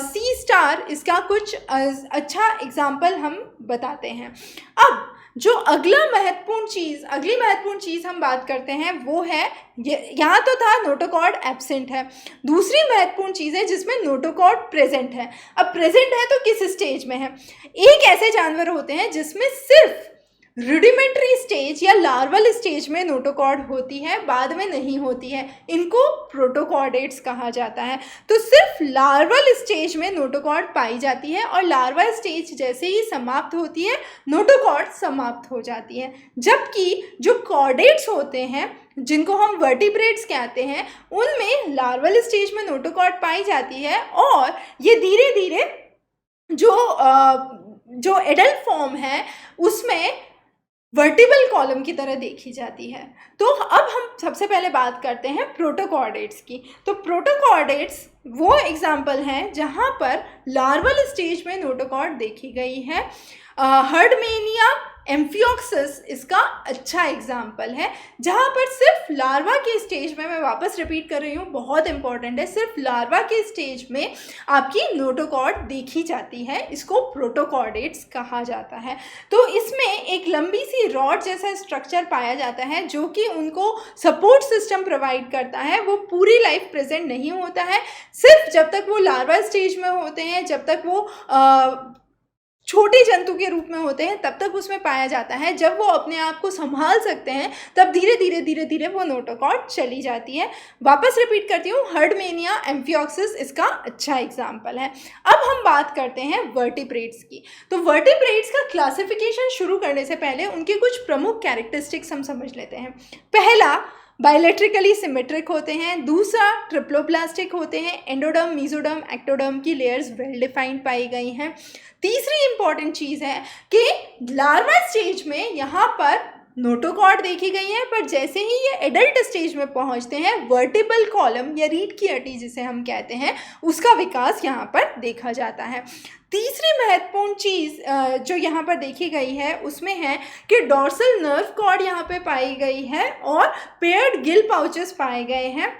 सी स्टार इसका कुछ अच्छा एग्जाम्पल हम बताते हैं। अब जो अगली महत्वपूर्ण चीज़ हम बात करते हैं वो है, यहाँ तो था नोटोकॉर्ड एब्सेंट है। दूसरी महत्वपूर्ण चीज़ है जिसमें नोटोकॉर्ड प्रेजेंट है। अब प्रेजेंट है तो किस स्टेज में है? एक ऐसे जानवर होते हैं जिसमें सिर्फ रुडिमेंट्री स्टेज या लार्वल स्टेज में नोटोकॉर्ड होती है, बाद में नहीं होती है। इनको प्रोटोकॉर्डेट्स कहा जाता है। तो सिर्फ लार्वल स्टेज में नोटोकॉर्ड पाई जाती है, और लार्वा स्टेज जैसे ही समाप्त होती है नोटोकॉर्ड समाप्त हो जाती है। जबकि जो कॉर्डेट्स होते हैं जिनको हम वर्टिब्रेट्स कहते हैं, उनमें लार्वल स्टेज में नोटोकॉर्ड पाई जाती है, और ये धीरे धीरे जो एडल्ट फॉर्म है उसमें वर्टिबल कॉलम की तरह देखी जाती है। तो अब हम सबसे पहले बात करते हैं प्रोटोकॉर्डेट्स की। तो प्रोटोकॉर्डेट्स वो एग्जाम्पल हैं जहाँ पर लार्वल स्टेज में नोटोकॉर्ड देखी गई है। हर्डमेनिया एम्फियोक्सिस इसका अच्छा एग्जाम्पल है, जहाँ पर सिर्फ लार्वा के स्टेज में, मैं वापस रिपीट कर रही हूँ, बहुत इंपॉर्टेंट है, सिर्फ लार्वा के स्टेज में आपकी नोटोकॉर्ड देखी जाती है। इसको प्रोटोकॉर्डेट्स कहा जाता है। तो इसमें एक लंबी सी रॉड जैसा स्ट्रक्चर पाया जाता है जो कि उनको सपोर्ट सिस्टम प्रोवाइड करता है। वो पूरी लाइफ प्रेजेंट नहीं होता है, सिर्फ जब तक वो लार्वा स्टेज में होते हैं, जब तक वो छोटे जंतु के रूप में होते हैं, तब तक उसमें पाया जाता है। जब वो अपने आप को संभाल सकते हैं तब धीरे धीरे वो नोटोकॉर्ड चली जाती है। वापस रिपीट करती हूँ, हर्डमेनिया एम्फियोक्सिस इसका अच्छा एग्जाम्पल है। अब हम बात करते हैं वर्टिब्रेट्स की। तो वर्टिब्रेट्स का क्लासिफिकेशन शुरू करने से पहले उनके कुछ प्रमुख कैरेक्टरिस्टिक्स हम समझ लेते हैं। पहला, बायलैट्रिकली सिमेट्रिक होते हैं। दूसरा, ट्रिप्लोप्लास्टिक होते हैं। एंडोडर्म, मीजोडर्म, एक्टोडर्म की लेयर्स वेल डिफाइंड पाई गई हैं। तीसरी इंपॉर्टेंट चीज़ है कि लार्वा स्टेज में यहाँ पर नोटोकॉर्ड देखी गई है, पर जैसे ही ये एडल्ट स्टेज में पहुँचते हैं वर्टिबल कॉलम या रीढ़ की हड्डी जिसे हम कहते हैं उसका विकास यहाँ पर देखा जाता है। तीसरी महत्वपूर्ण चीज़ जो यहाँ पर देखी गई है उसमें है कि डॉर्सल नर्व कॉर्ड यहाँ पे पाई गई है और पेयर्ड गिल पाउचेस पाए गए हैं।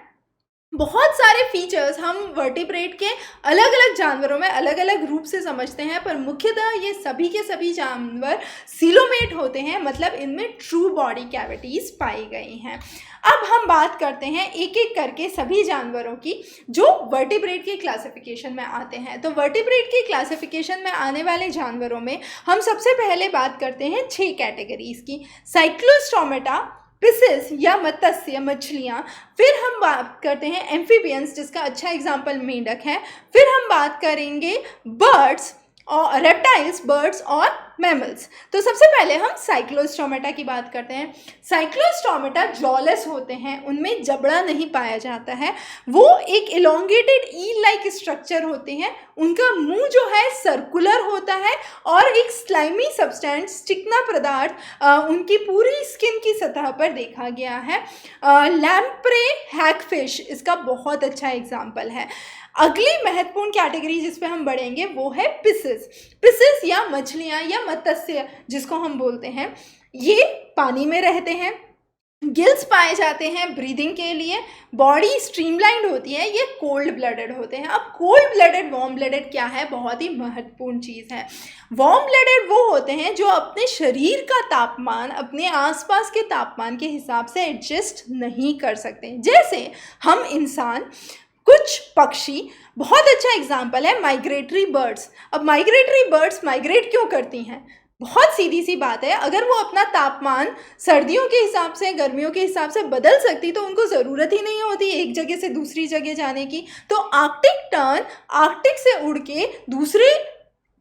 बहुत सारे फीचर्स हम वर्टिब्रेट के अलग अलग जानवरों में अलग अलग रूप से समझते हैं, पर मुख्यतः ये सभी के सभी जानवर सीलोमेट होते हैं, मतलब इनमें ट्रू बॉडी कैविटीज़ पाई गई हैं। अब हम बात करते हैं एक एक करके सभी जानवरों की जो वर्टिब्रेट के क्लासिफिकेशन में आते हैं। तो वर्टिब्रेट के क्लासिफिकेशन में आने वाले जानवरों में हम सबसे पहले बात करते हैं 6 कैटेगरीज की। साइक्लोस्टोमेटा, फिशेस या मत्स्य मछलियाँ, फिर हम बात करते हैं एम्फीबियंस जिसका अच्छा एग्जाम्पल मेंढक है, फिर हम बात करेंगे बर्ड्स और रेप्टाइल्स, बर्ड्स और मैमल्स। तो सबसे पहले हम साइक्लोस्टोमेटा की बात करते हैं। साइक्लोस्टोमेटा जॉलेस होते हैं, उनमें जबड़ा नहीं पाया जाता है, वो एक इलोंगेटेड ईल लाइक स्ट्रक्चर होते हैं, उनका मुंह जो है सर्कुलर होता है और एक स्लाइमी सब्सटेंस, चिकना पदार्थ उनकी पूरी स्किन की सतह पर देखा गया है। लैम्प्रे हैगफिश इसका बहुत अच्छा एग्जाम्पल है। अगली महत्वपूर्ण कैटेगरी जिस पे हम बढ़ेंगे वो है पिसेस। पिसेस या मछलियाँ या मत्स्य जिसको हम बोलते हैं, ये पानी में रहते हैं, गिल्स पाए जाते हैं ब्रीदिंग के लिए, बॉडी स्ट्रीमलाइंड होती है, ये कोल्ड ब्लडेड होते हैं। अब कोल्ड ब्लडेड वार्म ब्लडेड क्या है, बहुत ही महत्वपूर्ण चीज़ है। वार्म ब्लडेड वो होते हैं जो अपने शरीर का तापमान अपने आसपास के तापमान के हिसाब से एडजस्ट नहीं कर सकते, जैसे हम इंसान, कुछ पक्षी। बहुत अच्छा एग्जाम्पल है माइग्रेटरी बर्ड्स। अब माइग्रेटरी बर्ड्स माइग्रेट क्यों करती हैं, बहुत सीधी सी बात है, अगर वो अपना तापमान सर्दियों के हिसाब से गर्मियों के हिसाब से बदल सकती तो उनको ज़रूरत ही नहीं होती एक जगह से दूसरी जगह जाने की। तो आर्कटिक टर्न आर्कटिक से उड़ के दूसरे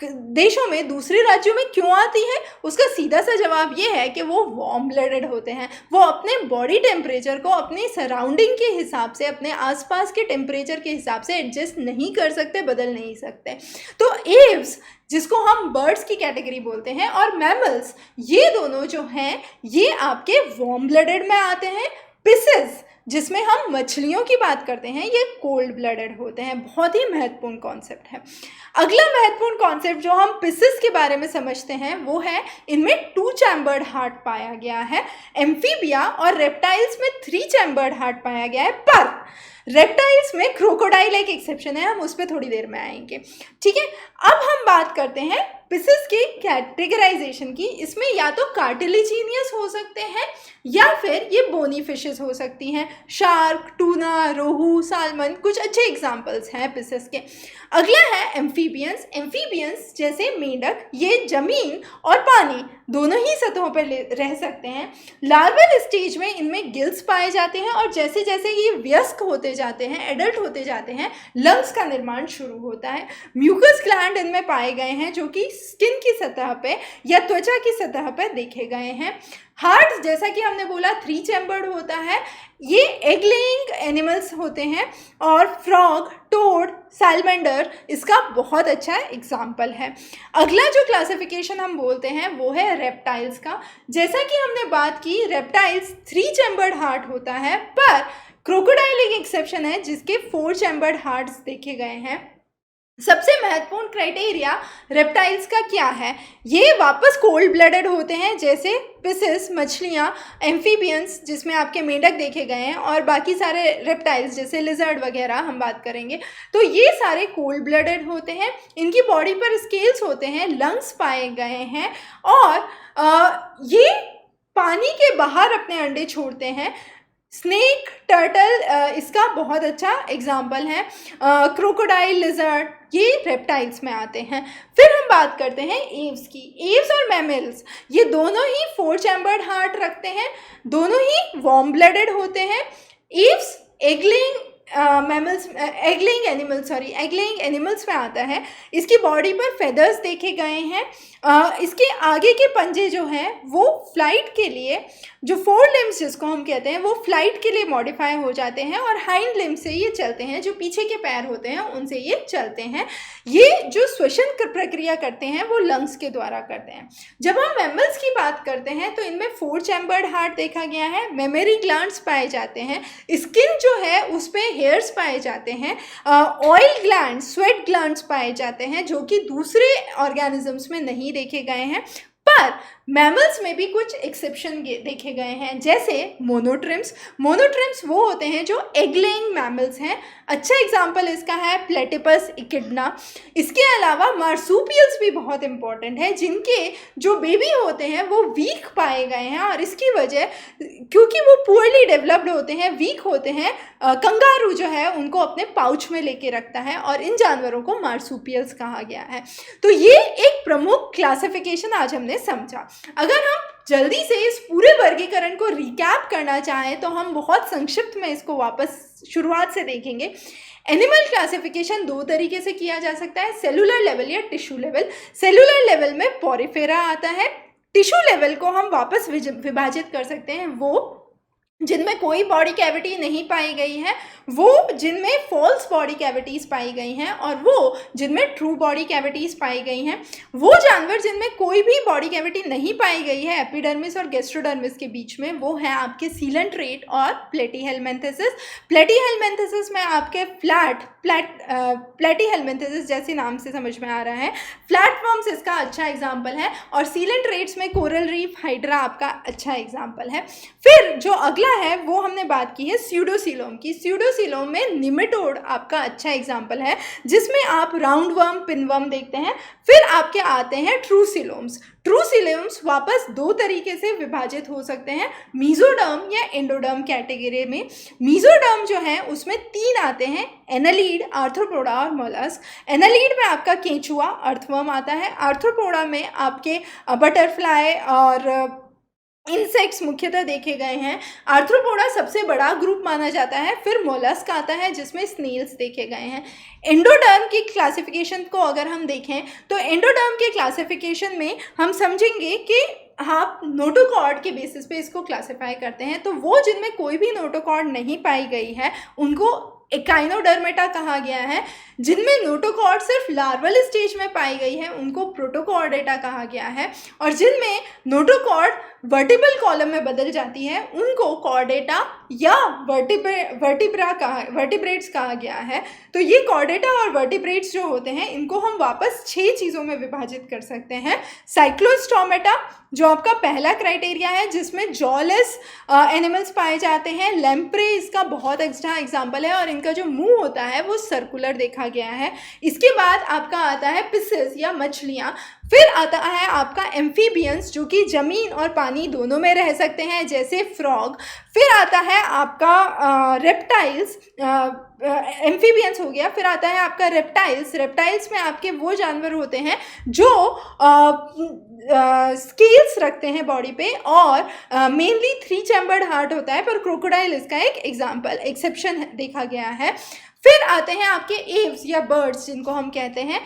देशों में, दूसरे राज्यों में क्यों आती है, उसका सीधा सा जवाब ये है कि वो वार्म ब्लडेड होते हैं। वो अपने बॉडी टेम्परेचर को अपने सराउंडिंग के हिसाब से, अपने आसपास के टेम्परेचर के हिसाब से एडजस्ट नहीं कर सकते, बदल नहीं सकते। तो एव्स जिसको हम बर्ड्स की कैटेगरी बोलते हैं और मैमल्स, ये दोनों जो हैं ये आपके वार्म ब्लडेड में आते हैं। पिसेस जिसमें हम मछलियों की बात करते हैं, ये कोल्ड ब्लडेड होते हैं। बहुत ही महत्वपूर्ण कॉन्सेप्ट है। अगला महत्वपूर्ण कॉन्सेप्ट जो हम पिसेस के बारे में समझते हैं वो है इनमें 2 चैम्बर्ड हार्ट पाया गया है। एम्फीबिया और रेप्टाइल्स में 3 चैम्बर्ड हार्ट पाया गया है, पर रेप्टाइल्स में क्रोकोडाइल एक एक्सेप्शन है, हम उस पर थोड़ी देर में आएंगे। ठीक है, अब हम बात करते हैं पिसेस की कैटेगराइजेशन की। इसमें या तो कार्टिलेजिनियस हो सकते हैं या फिर ये बोनी फिशेस हो सकती हैं, शार्क, टूना, रोहू, सालमन, कुछ अच्छे एग्जांपल्स हैं पिसेस के। अगला है एम्फीबियंस। एम्फीबियंस जैसे मेंढक, ये जमीन और पानी दोनों ही सतहों पर रह सकते हैं। लार्वल स्टेज में इनमें गिल्स पाए जाते हैं और जैसे जैसे ये वयस्क होते जाते हैं, एडल्ट होते जाते हैं, लंग्स का निर्माण शुरू होता है। म्यूकस ग्लैंड इनमें पाए गए हैं जो कि स्किन की सतह पे या त्वचा की सतह पर देखे गए हैं। हार्ट जैसा कि हमने बोला 3 चैम्बर्ड होता है, ये एग लेइंग एनिमल्स होते हैं। और फ्रॉग, टोड, सैलमेंडर इसका बहुत अच्छा एग्जाम्पल है। अगला जो क्लासिफिकेशन हम बोलते हैं वो है रेप्टाइल्स का। जैसा कि हमने बात की, रेप्टाइल्स 3 चैम्बर्ड हार्ट होता है, पर क्रोकोडाइल एक एक्सेप्शन है जिसके 4 चैम्बर्ड हार्ट्स देखे गए हैं। सबसे महत्वपूर्ण क्राइटेरिया रेप्टाइल्स का क्या है, ये वापस कोल्ड ब्लडेड होते हैं जैसे पिसेस, मछलियाँ, एम्फीबियंस जिसमें आपके मेंढक देखे गए हैं, और बाकी सारे रेप्टाइल्स जैसे लिजर्ड वगैरह हम बात करेंगे। तो ये सारे कोल्ड ब्लडेड होते हैं, इनकी बॉडी पर स्केल्स होते हैं, लंग्स पाए गए हैं और ये पानी के बाहर अपने अंडे छोड़ते हैं। स्नेक, टर्टल इसका बहुत अच्छा एग्जाम्पल है। क्रोकोडाइल, लिजर्ड ये रेप्टाइल्स में आते हैं। फिर हम बात करते हैं एव्स की। एव्स और मैमल्स ये दोनों ही 4 चैम्बर्ड हार्ट रखते हैं, दोनों ही वार्म ब्लडेड होते हैं। एव्स एगलेइंग एगलेइंग एनिमल्स में आता है। इसकी बॉडी पर फेदर्स देखे गए हैं। इसके आगे के पंजे जो हैं वो फ्लाइट के लिए, जो 4 लिम्स जिसको हम कहते हैं, वो फ्लाइट के लिए मॉडिफाई हो जाते हैं और हाइंड लिम्स से ये चलते हैं, जो पीछे के पैर होते हैं उनसे ये चलते हैं। ये जो श्वसन प्रक्रिया करते हैं वो लंग्स के द्वारा करते हैं। जब हम मैमल्स की बात करते हैं तो इनमें 4 चैम्बर्ड हार्ट देखा गया है, मेमरी ग्लैंड्स पाए जाते हैं, स्किन जो है उस पर हेयर्स पाए जाते हैं, ऑयल ग्लैंड, स्वेट ग्लैंड्स पाए जाते हैं जो कि दूसरे ऑर्गेनिजम्स में नहीं देखे गए हैं। पर मैमल्स में भी कुछ एक्सेप्शन देखे गए हैं, जैसे मोनोट्रिम्स। मोनोट्रिम्स वो होते हैं जो एग लेइंग मैमल्स हैं। अच्छा एग्जाम्पल इसका है प्लेटिपस इकिडना। इसके अलावा मार्सूपियल्स भी बहुत इंपॉर्टेंट है, जिनके जो बेबी होते हैं वो वीक पाए गए हैं, और इसकी वजह क्योंकि वो पुअरली डेवलप्ड होते हैं, वीक होते हैं, कंगारू जो है उनको अपने पाउच में लेके रखता है, और इन जानवरों को मार्सूपियल्स कहा गया है। तो ये एक प्रमुख क्लासिफिकेशन आज हमने समझा। अगर हम जल्दी से इस पूरे वर्गीकरण को रिकैप करना चाहें तो हम बहुत संक्षिप्त में इसको वापस शुरुआत से देखेंगे। एनिमल क्लासिफिकेशन दो तरीके से किया जा सकता है, सेलुलर लेवल या टिश्यू लेवल। सेलुलर लेवल में पोरिफेरा आता है। टिश्यू लेवल को हम वापस विभाजित कर सकते हैं वो जिनमें कोई बॉडी कैविटी नहीं पाई गई है, वो जिनमें फॉल्स बॉडी कैविटीज़ पाई गई हैं, और वो जिनमें ट्रू बॉडी कैविटीज़ पाई गई हैं। वो जानवर जिनमें कोई भी बॉडी कैविटी नहीं पाई गई है एपिडर्मिस और गैस्ट्रोडर्मिस के बीच में, वो है आपके सीलेंट रेट और प्लेटीहेलमिन्थेसिस। प्लेटीहेलमिन्थेसिस में आपके प्लेटीहेलमिन्थेसिस जैसे नाम से समझ में आ रहा है, फ्लैटवर्म्स इसका अच्छा एग्जाम्पल है, और सीलेंट रेट्स में कोरल रीफ हाइड्रा आपका अच्छा एग्जाम्पल है। फिर जो अगला है वो हमने बात की है स्यूडोसीलोम की। स्यूडोसीलोम में निमेटोड आपका अच्छा एग्जाम्पल है, जिसमें आप राउंड वर्म, पिनवर्म देखते हैं। फिर आपके आते हैं ट्रूसिलोम्स। ट्रूसिलोम्स वापस दो तरीके से विभाजित हो सकते हैं, मीजोडर्म या एंडोडर्म कैटेगरी में। मीजोडर्म जो है उसमें तीन आते हैं, एनालीड, आर्थ्रोपोडा और मोलस्क। एनालीड में आपका केंचुआ, अर्थवर्म आता है। आर्थ्रोपोडा में आपके बटरफ्लाई और इंसेक्ट्स मुख्यतः देखे गए हैं। आर्थ्रोपोडा सबसे बड़ा ग्रुप माना जाता है। फिर मोलस्क आता है जिसमें स्नेल्स देखे गए हैं। एंडोडर्म की क्लासिफिकेशन को अगर हम देखें तो एंडोडर्म के क्लासिफिकेशन में हम समझेंगे कि आप नोटोकॉर्ड के बेसिस पे इसको क्लासिफाई करते हैं। तो वो जिनमें कोई भी नोटोकॉर्ड नहीं पाई गई है उनको एकाइनोडर्मेटा कहा गया है। जिनमें नोटोकॉर्ड सिर्फ लार्वल स्टेज में पाई गई है उनको प्रोटोकॉर्डेटा कहा गया है, और जिनमें नोटोकॉर्ड वर्टिब्रल कॉलम में बदल जाती है उनको कॉर्डेटा या वर्टिब्रेट्स कहा गया है। तो ये कॉर्डेटा और वर्टिब्रेट्स जो होते हैं इनको हम वापस 6 चीज़ों में विभाजित कर सकते हैं। साइक्लोस्टोमेटा जो आपका पहला क्राइटेरिया है, जिसमें जॉलेस एनिमल्स पाए जाते हैं। लैम्प्रे इसका बहुत अच्छा एग्जाम्पल है, और इनका जो मुंह होता है वो सर्कुलर देखा गया है। इसके बाद आपका आता है पिसेस या मछलियाँ। फिर आता है आपका एम्फीबियंस जो कि ज़मीन और पानी दोनों में रह सकते हैं, जैसे फ्रॉग। फिर आता है आपका रेप्टाइल्स, एम्फीबियंस हो गया। फिर आता है आपका रेप्टाइल्स। रेप्टाइल्स में आपके वो जानवर होते हैं जो स्केल्स रखते हैं बॉडी पे, और मेनली 3 चैम्बर्ड हार्ट होता है, पर क्रोकोडाइल इसका एक एग्जाम्पल एक्सेप्शन देखा गया है। फिर आते हैं आपके एव्स या बर्ड्स जिनको हम कहते हैं,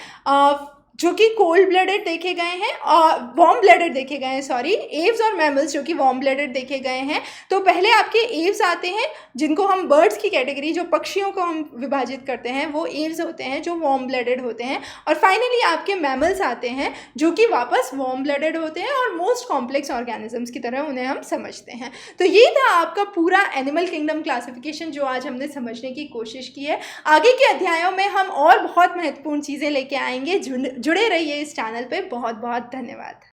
जो कि कोल्ड ब्लडेड देखे गए हैं और वार्म ब्लडेड देखे गए हैं, सॉरी, एव्स और मैमल्स जो कि वार्म ब्लडेड देखे गए हैं। तो पहले आपके एव्स आते हैं जिनको हम बर्ड्स की कैटेगरी, जो पक्षियों को हम विभाजित करते हैं वो एव्स होते हैं जो वार्म ब्लडेड होते हैं, और फाइनली आपके मैमल्स आते हैं जो कि वापस वार्म ब्लडेड होते हैं और मोस्ट कॉम्प्लेक्स ऑर्गेनिजम्स की तरह उन्हें हम समझते हैं। तो ये था आपका पूरा एनिमल किंगडम क्लासिफिकेशन जो आज हमने समझने की कोशिश की है। आगे के अध्यायों में हम और बहुत महत्वपूर्ण चीज़ें लेके आएंगे। जुड़े रहिए इस चैनल पे। बहुत बहुत धन्यवाद।